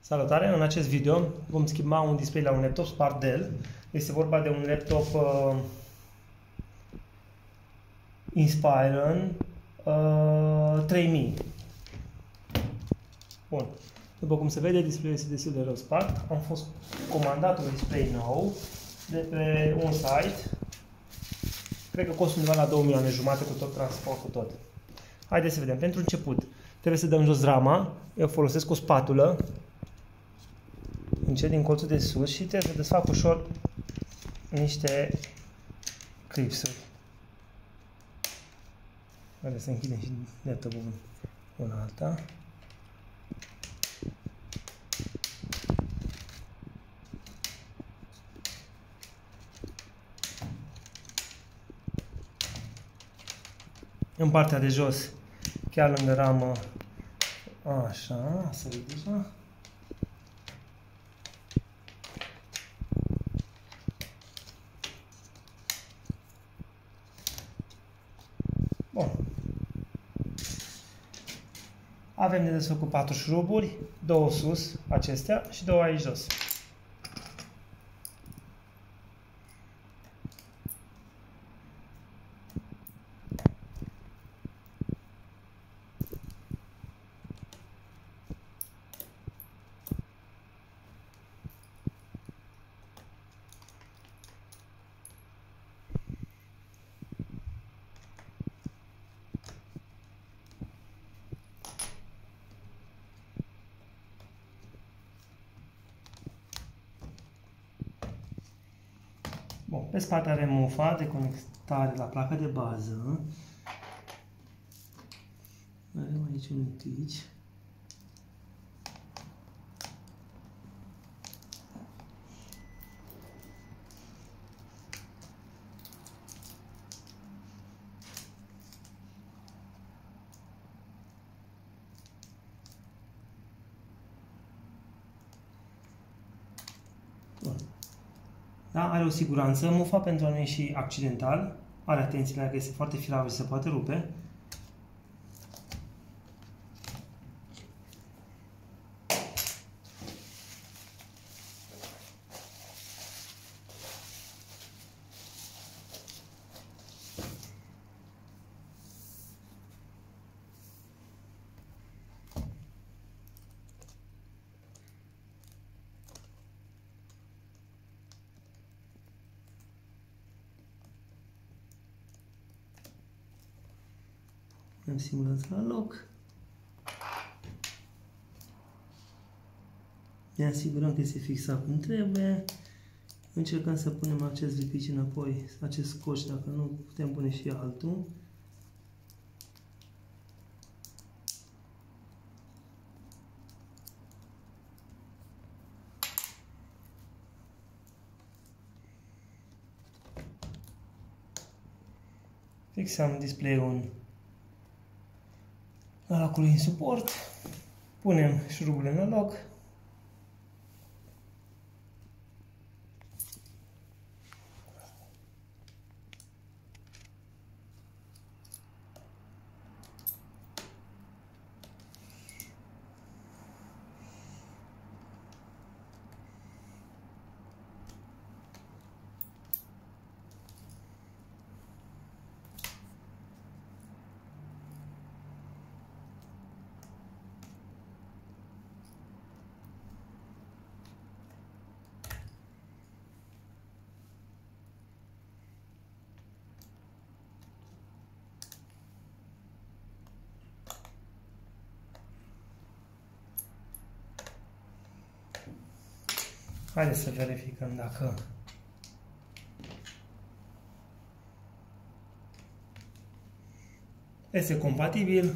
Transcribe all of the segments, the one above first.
Salutare! În acest video vom schimba un display la un laptop smart Dell. Este vorba de un laptop Inspiron 3000. Bun. După cum se vede, display-ul este destul de rău spart. Am fost comandat un display nou de pe un site. Cred că costă undeva la 2 milioane jumate cu tot transport, cu tot. Haideți să vedem. Pentru început, trebuie să dăm jos rama. Eu folosesc o spatulă. Încet din colțul de sus și trebuie să desfac ușor niște clipsuri. Haideți să închidem și laptopul una alta. În partea de jos, chiar lângă ramă, așa, să ridicăm. Bun. Avem de desfăcut 4 șuruburi, 2 sus, acestea, și 2 aici jos. Bun, pe spate avem mufa de conectare la placa de bază. Avem aici un tici. Bun. Da? Are o siguranță, mufa pentru a nu ieși accidental. Are atenție la că este foarte firavă și se poate rupe. Am simulat la loc. Ne asigurăm că este fixat cum trebuie. Încercăm să punem acest lipici înapoi, acest scoci, dacă nu putem pune și altul. Fixăm display-ul la locul în suport, punem șuruburile în loc. Haideți să verificăm dacă este compatibil,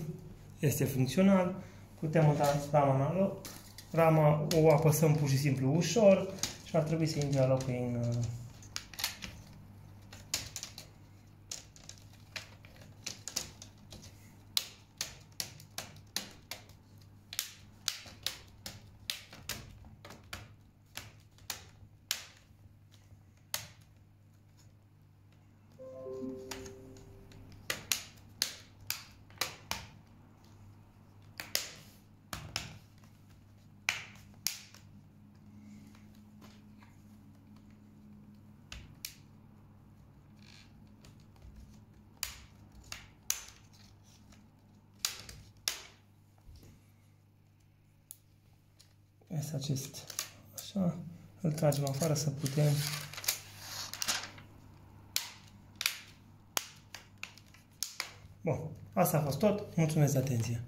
este funcțional. Putem muta rama în loc. Rama o apăsăm pur și simplu ușor și ar trebui să intre la locul în Este acest, așa, îl tragem afară să putem. Bun, asta a fost tot. Mulțumesc de atenție.